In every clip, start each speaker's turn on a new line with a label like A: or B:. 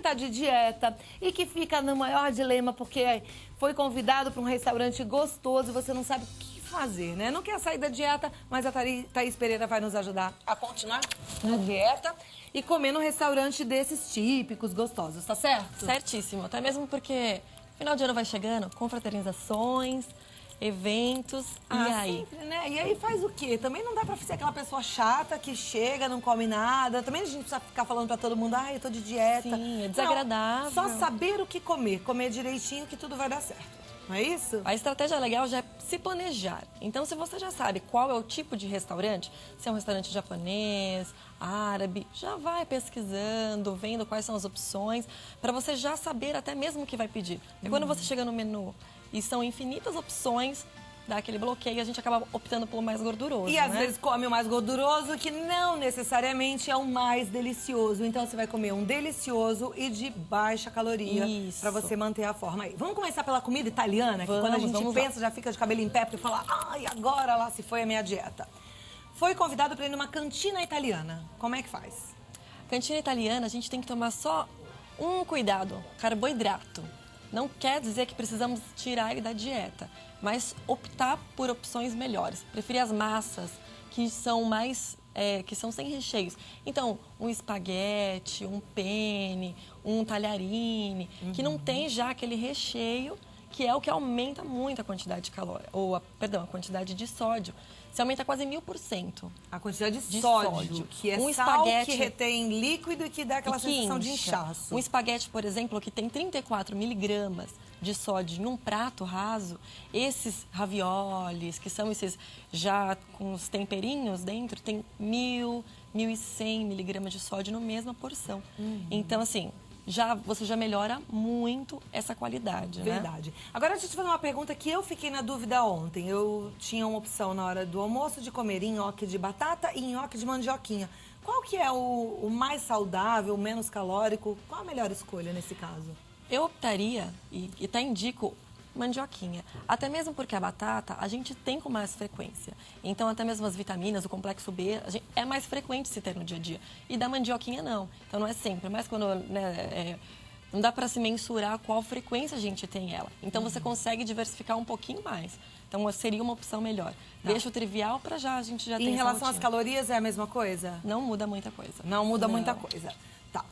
A: tá de dieta e que fica no maior dilema porque foi convidado para um restaurante gostoso e você não sabe o que fazer, né? Não quer sair da dieta, mas a Thaís Pereira vai nos ajudar a continuar na dieta e comer num restaurante desses típicos, gostosos, tá certo?
B: Certíssimo, até mesmo porque final de ano vai chegando, confraternizações, eventos, e aí?
A: Sempre, né? E aí faz o quê? Também não dá pra ser aquela pessoa chata que chega, não come nada. Também a gente precisa ficar falando pra todo mundo, eu tô de dieta.
B: Sim, é desagradável.
A: Não, só saber o que comer, comer direitinho que tudo vai dar certo. Não é isso?
B: A estratégia legal já é se planejar. Então, se você já sabe qual é o tipo de restaurante, se é um restaurante japonês, árabe, já vai pesquisando, vendo quais são as opções, para você já saber até mesmo o que vai pedir. E quando você chega no menu e são infinitas opções, dá aquele bloqueio e a gente acaba optando pelo mais gorduroso,
A: E às vezes come o mais gorduroso, que não necessariamente é o mais delicioso. Então você vai comer um delicioso e de baixa caloria para você manter a forma aí. Vamos começar pela comida italiana, que quando a gente pensa já fica de cabelo em pé porque fala, agora lá se foi a minha dieta. Foi convidado para ir numa cantina italiana. Como é que faz?
B: Cantina italiana, a gente tem que tomar só um cuidado, carboidrato. Não quer dizer que precisamos tirar ele da dieta, mas optar por opções melhores. Preferir as massas que são mais, que são sem recheios. Então, um espaguete, um penne, um talharine, que não tem já aquele recheio, que é o que aumenta muito a quantidade de calórica, a quantidade de sódio. Você aumenta quase 1000%.
A: A quantidade de sódio, que é sal que retém líquido e que dá aquela sensação de inchaço.
B: Um espaguete, por exemplo, que tem 34 miligramas de sódio em um prato raso, esses raviolis, que são esses já com os temperinhos dentro, tem 1.100 miligramas de sódio na mesma porção. Então, assim, você já melhora muito essa qualidade, né?
A: Verdade. Agora, deixa eu te fazer uma pergunta que eu fiquei na dúvida ontem. Eu tinha uma opção na hora do almoço de comer nhoque de batata e nhoque de mandioquinha. Qual que é o mais saudável, menos calórico? Qual a melhor escolha nesse caso?
B: Eu optaria, e até indico, mandioquinha. Até mesmo porque a batata a gente tem com mais frequência. Então, até mesmo as vitaminas, o complexo B, é mais frequente se ter no dia a dia. E da mandioquinha, não. Então, não é sempre. Mas quando não dá para se mensurar qual frequência a gente tem ela. Então, você consegue diversificar um pouquinho mais. Então, seria uma opção melhor. Deixa o trivial para a gente já ter.
A: Em relação às calorias, é a mesma coisa?
B: Não muda muita coisa.
A: Não muda muita coisa. Tá.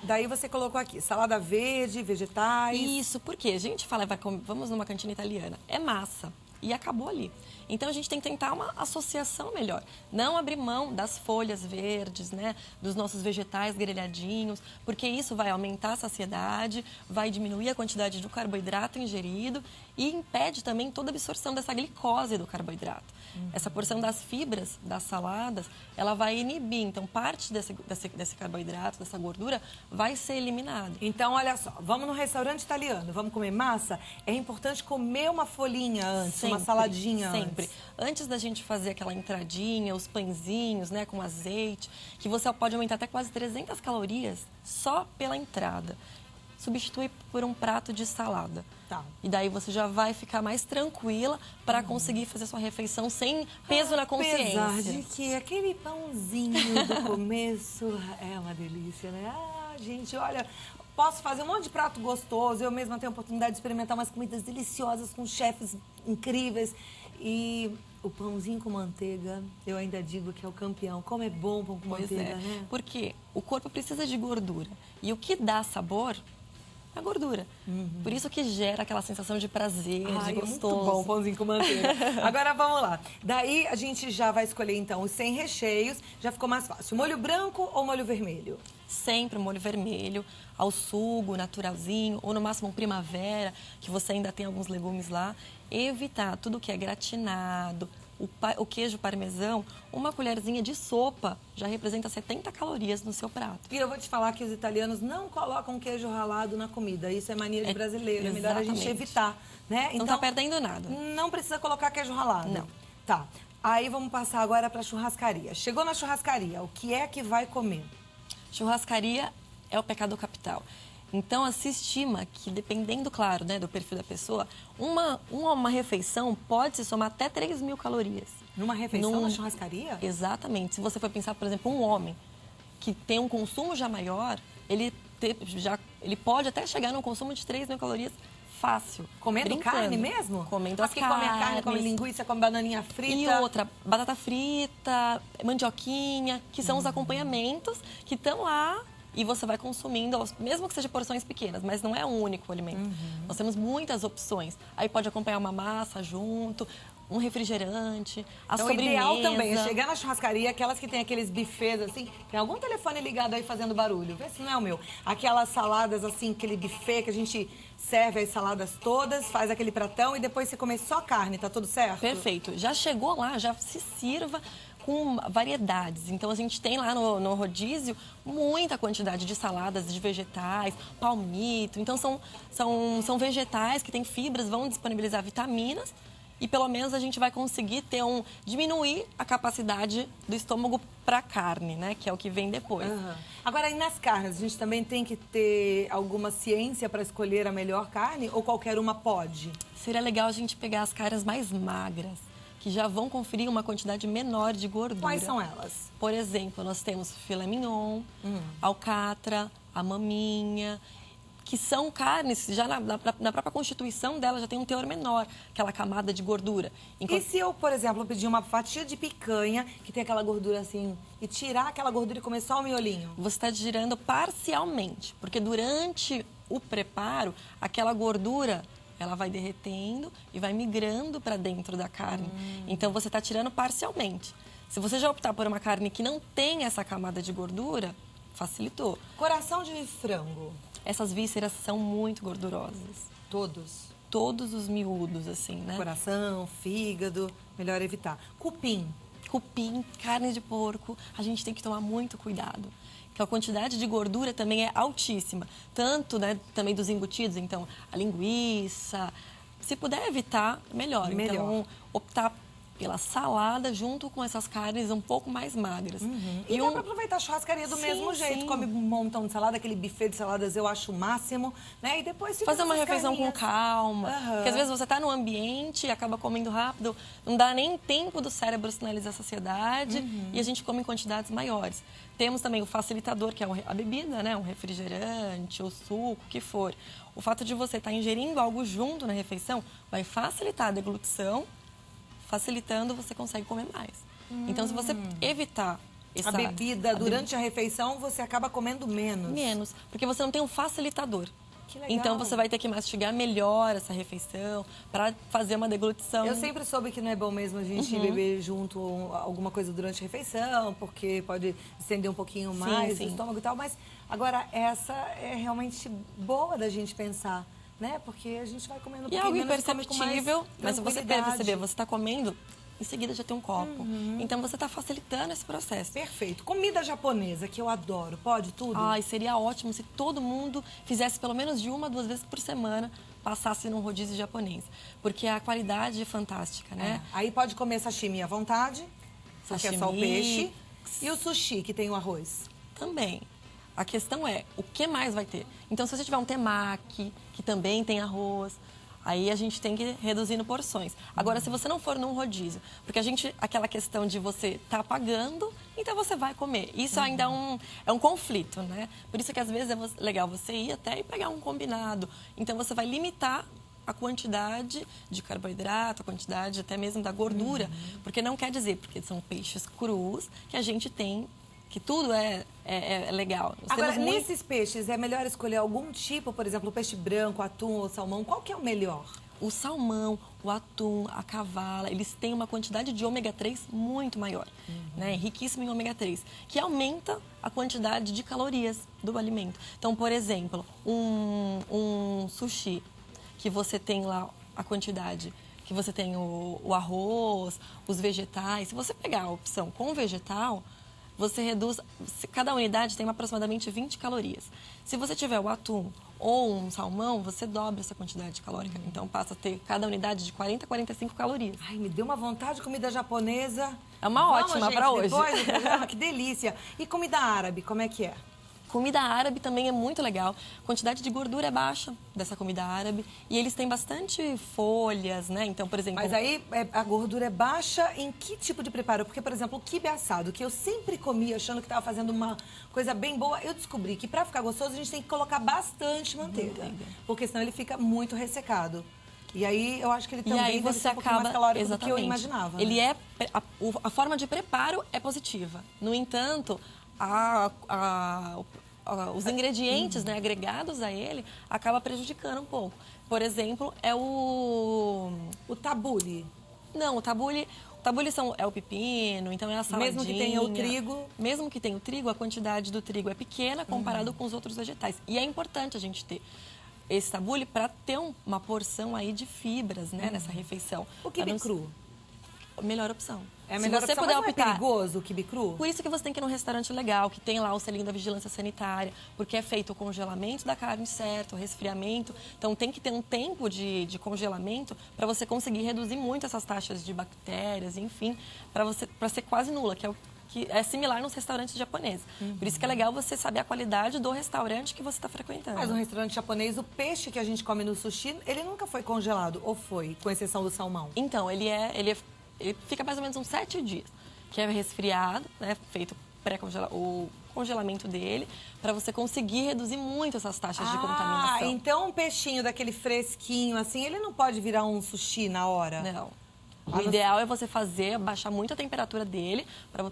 A: Daí você colocou aqui, salada verde, vegetais.
B: Isso, porque a gente fala, vamos numa cantina italiana, é massa. E acabou ali. Então, a gente tem que tentar uma associação melhor. Não abrir mão das folhas verdes, né? Dos nossos vegetais grelhadinhos, porque isso vai aumentar a saciedade, vai diminuir a quantidade do carboidrato ingerido e impede também toda a absorção dessa glicose do carboidrato. Essa porção das fibras, das saladas, ela vai inibir. Então, parte desse carboidrato, dessa gordura, vai ser eliminada.
A: Então, olha só, vamos no restaurante italiano, vamos comer massa? É importante comer uma folhinha antes, uma saladinha antes.
B: Sempre. Antes da gente fazer aquela entradinha, os pãezinhos, né, com azeite, que você pode aumentar até quase 300 calorias só pela entrada. Substitui por um prato de salada.
A: Tá.
B: E daí você já vai ficar mais tranquila para conseguir fazer sua refeição sem peso na consciência.
A: Apesar de que aquele pãozinho do começo é uma delícia, né? Gente, olha, posso fazer um monte de prato gostoso. Eu mesma tenho a oportunidade de experimentar umas comidas deliciosas com chefes incríveis. E o pãozinho com manteiga, eu ainda digo que é o campeão. Como é bom o pão com manteiga, né?
B: Porque o corpo precisa de gordura. E o que dá sabor é a gordura. Por isso que gera aquela sensação de prazer, de gostoso.
A: Muito bom, pãozinho com manteiga. Agora vamos lá. Daí a gente já vai escolher então os sem recheios. Já ficou mais fácil. Molho branco ou molho vermelho?
B: Sempre molho vermelho, ao sugo, naturalzinho, ou no máximo um primavera, que você ainda tem alguns legumes lá. Evitar tudo que é gratinado, o queijo parmesão, uma colherzinha de sopa já representa 70 calorias no seu prato.
A: E eu vou te falar que os italianos não colocam queijo ralado na comida. Isso é mania de brasileiro, é melhor a gente evitar, né?
B: Não tá perdendo nada.
A: Não precisa colocar queijo ralado.
B: Não.
A: Tá. Aí vamos passar agora para churrascaria. Chegou na churrascaria, o que é que vai comer?
B: Churrascaria é o pecado capital. Então, se estima que, dependendo, claro, né, do perfil da pessoa, uma refeição pode se somar até 3.000 calorias.
A: Numa refeição na churrascaria?
B: Exatamente. Se você for pensar, por exemplo, um homem, que tem um consumo já maior, ele pode até chegar num consumo de 3.000 calorias fácil.
A: Comendo carne mesmo?
B: Comendo as
A: carnes.
B: carnes.
A: Come a carne, come linguiça, come bananinha frita.
B: E outra, batata frita, mandioquinha, que são os acompanhamentos que estão lá e você vai consumindo, mesmo que seja porções pequenas, mas não é um único alimento. Nós temos muitas opções. Aí pode acompanhar uma massa junto, um refrigerante, a sobremesa.
A: O ideal também é chegar na churrascaria, aquelas que tem aqueles buffets assim, tem algum telefone ligado aí fazendo barulho, vê se não é o meu. Aquelas saladas assim, aquele buffet que a gente serve as saladas todas, faz aquele pratão e depois você come só carne, tá tudo certo?
B: Perfeito. Já chegou lá, já se sirva com variedades. Então, a gente tem lá no rodízio muita quantidade de saladas, de vegetais, palmito. Então, são vegetais que têm fibras, vão disponibilizar vitaminas e pelo menos a gente vai conseguir diminuir a capacidade do estômago para carne, né? Que é o que vem depois.
A: Agora, e nas carnes, a gente também tem que ter alguma ciência para escolher a melhor carne ou qualquer uma pode?
B: Seria legal a gente pegar as carnes mais magras, que já vão conferir uma quantidade menor de gordura.
A: Quais são elas?
B: Por exemplo, nós temos filé mignon, alcatra, a maminha, que são carnes, já na própria constituição dela já tem um teor menor, aquela camada de gordura.
A: E se eu, por exemplo, pedir uma fatia de picanha, que tem aquela gordura assim, e tirar aquela gordura e comer só o miolinho?
B: Você está girando parcialmente, porque durante o preparo, aquela gordura ela vai derretendo e vai migrando para dentro da carne. Então, você está tirando parcialmente. Se você já optar por uma carne que não tem essa camada de gordura, facilitou.
A: Coração de frango.
B: Essas vísceras são muito gordurosas.
A: Todos?
B: Todos os miúdos, assim, né?
A: Coração, fígado, melhor evitar. Cupim.
B: Cupim, carne de porco, a gente tem que tomar muito cuidado. Que a quantidade de gordura também é altíssima. Tanto, né, também dos embutidos, então, a linguiça. Se puder evitar, melhor. Então, optar pela salada junto com essas carnes um pouco mais magras.
A: E dá pra aproveitar a churrascaria do mesmo jeito. Come um montão de salada, aquele buffet de saladas eu acho o máximo, né? E depois fica
B: fazer uma refeição com calma. Porque às vezes você tá no ambiente e acaba comendo rápido, não dá nem tempo do cérebro sinalizar a saciedade e a gente come em quantidades maiores. Temos também o facilitador, que é a bebida, né? Um refrigerante, o suco, o que for. O fato de você estar ingerindo algo junto na refeição vai facilitar a deglutição, facilitando, você consegue comer mais. Então, se você evitar
A: a bebida durante a refeição, você acaba comendo menos.
B: Menos, porque você não tem um facilitador.
A: Que legal.
B: Então, você vai ter que mastigar melhor essa refeição para fazer uma deglutição.
A: Eu sempre soube que não é bom mesmo a gente beber junto alguma coisa durante a refeição, porque pode estender um pouquinho mais o estômago e tal, mas agora essa é realmente boa da gente pensar. Né? Porque a gente vai comendo um pouquinho
B: algo
A: menos,
B: imperceptível, mas você perceber, você está comendo, em seguida já tem um copo. Então, você está facilitando esse processo.
A: Perfeito. Comida japonesa, que eu adoro. Pode tudo?
B: Ai, seria ótimo se todo mundo fizesse pelo menos de 1 a 2 vezes por semana, passasse num rodízio japonês. Porque a qualidade é fantástica, né?
A: Aí pode comer sashimi à vontade, porque é só o peixe. E o sushi, que tem o arroz?
B: Também. A questão é, o que mais vai ter? Então, se você tiver um temaki, que também tem arroz, aí a gente tem que reduzir em porções. Agora, se você não for num rodízio, porque aquela questão de você tá pagando, então você vai comer. Isso ainda é um conflito, né? Por isso que às vezes é legal você ir até e pegar um combinado. Então, você vai limitar a quantidade de carboidrato, a quantidade até mesmo da gordura, porque não quer dizer, porque são peixes crus, que a gente tem que tudo é legal.
A: Agora, nesses peixes, é melhor escolher algum tipo, por exemplo, o peixe branco, atum ou salmão? Qual que é o melhor?
B: O salmão, o atum, a cavala, eles têm uma quantidade de ômega 3 muito maior, né? Riquíssimo em ômega 3, que aumenta a quantidade de calorias do alimento. Então, por exemplo, um sushi, que você tem lá a quantidade, que você tem o arroz, os vegetais, se você pegar a opção com vegetal, você reduz, cada unidade tem aproximadamente 20 calorias. Se você tiver o atum ou um salmão, você dobra essa quantidade calórica. Então, passa a ter cada unidade de 40 a 45 calorias.
A: Ai, me deu uma vontade de comida japonesa.
B: É uma ótima para hoje.
A: Depois do programa, que delícia. E comida árabe, como é que é?
B: Comida árabe também é muito legal. A quantidade de gordura é baixa dessa comida árabe. E eles têm bastante folhas, né? Então, por exemplo...
A: Mas aí a gordura é baixa em que tipo de preparo? Porque, por exemplo, o quibe assado, que eu sempre comi achando que estava fazendo uma coisa bem boa, eu descobri que para ficar gostoso a gente tem que colocar bastante manteiga. Porque senão ele fica muito ressecado. E aí eu acho que ele também deve ser um pouquinho mais calórico do que eu imaginava.
B: Ele é... A forma de preparo é positiva. No entanto, os ingredientes, né, agregados a ele acaba prejudicando um pouco. Por exemplo, é o tabule. Não, o tabule é o pepino, então é a saladinha.
A: Mesmo que tenha o trigo?
B: Mesmo que tenha o trigo, a quantidade do trigo é pequena comparado com os outros vegetais. E é importante a gente ter esse tabule para ter uma porção aí de fibras, né, nessa refeição.
A: O quibe cru?
B: Melhor opção.
A: É a melhor opção, mas não é perigoso o quibe cru?
B: Por isso que você tem que ir num restaurante legal, que tem lá o selinho da vigilância sanitária, porque é feito o congelamento da carne certo, o resfriamento. Então tem que ter um tempo de congelamento para você conseguir reduzir muito essas taxas de bactérias, enfim, para ser quase nula, que é similar nos restaurantes japoneses. Por isso que é legal você saber a qualidade do restaurante que você está frequentando.
A: Mas no restaurante japonês, o peixe que a gente come no sushi, ele nunca foi congelado, ou foi, com exceção do salmão?
B: Então, ele fica mais ou menos uns 7 dias, que é resfriado, né, feito o congelamento dele, para você conseguir reduzir muito essas taxas de contaminação.
A: Ah, então um peixinho daquele fresquinho, assim, ele não pode virar um sushi na hora?
B: Não. O ideal é você baixar muito a temperatura dele,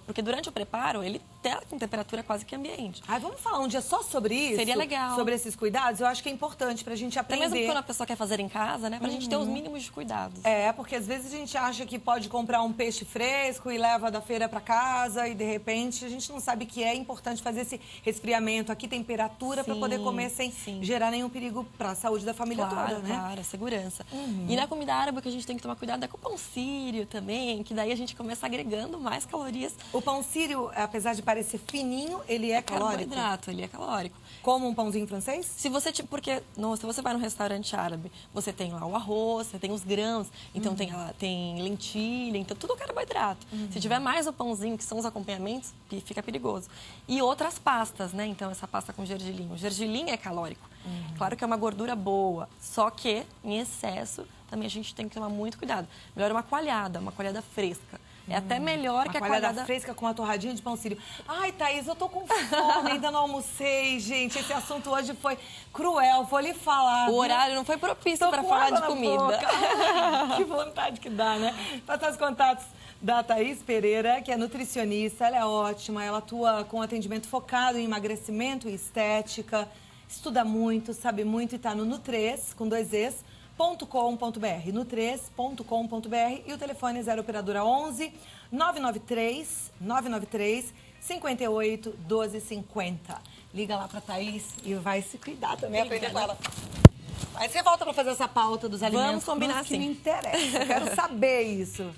B: porque durante o preparo ele tá com temperatura quase que ambiente.
A: Vamos falar um dia só sobre isso?
B: Seria legal.
A: Sobre esses cuidados? Eu acho que é importante pra gente aprender.
B: Até mesmo quando a pessoa quer fazer em casa, né? Pra gente ter os mínimos de cuidados.
A: Porque às vezes a gente acha que pode comprar um peixe fresco e leva da feira pra casa e de repente a gente não sabe que é importante fazer esse resfriamento aqui, temperatura, pra poder comer sem gerar nenhum perigo pra saúde da família toda, né?
B: Claro, segurança. E na comida árabe o que a gente tem que tomar cuidado é com o pão sírio também, que daí a gente começa agregando mais calorias.
A: O pão sírio, apesar de parecer fininho, ele é calórico?
B: Carboidrato, ele é calórico.
A: Como um pãozinho francês?
B: Se você vai num restaurante árabe, você tem lá o arroz, você tem os grãos, então tem lentilha, então tudo carboidrato. Se tiver mais o pãozinho, que são os acompanhamentos, fica perigoso. E outras pastas, né? Então essa pasta com gergelim. O gergelim é calórico. Claro que é uma gordura boa, só que em excesso também a gente tem que tomar muito cuidado. Melhor uma coalhada fresca. É até melhor que a coalhada
A: fresca com uma torradinha de pão sírio. Ai, Thaís, eu tô com fome, ainda não almocei, gente. Esse assunto hoje foi cruel, vou lhe falar.
B: O horário não foi propício para falar de comida.
A: Ai, que vontade que dá, né? Passar os contatos da Thaís Pereira, que é nutricionista. Ela é ótima, ela atua com atendimento focado em emagrecimento e estética. Estuda muito, sabe muito e tá no Nutres, com 2 Es. .com.br, nutres.com.br e o telefone é 0 operadora 11 993 58 12 50. Liga lá pra Thaís e vai se cuidar também, aprender com ela. Aí você volta pra fazer essa pauta dos alimentos.
B: Vamos combinar
A: que me interessa, eu quero saber isso.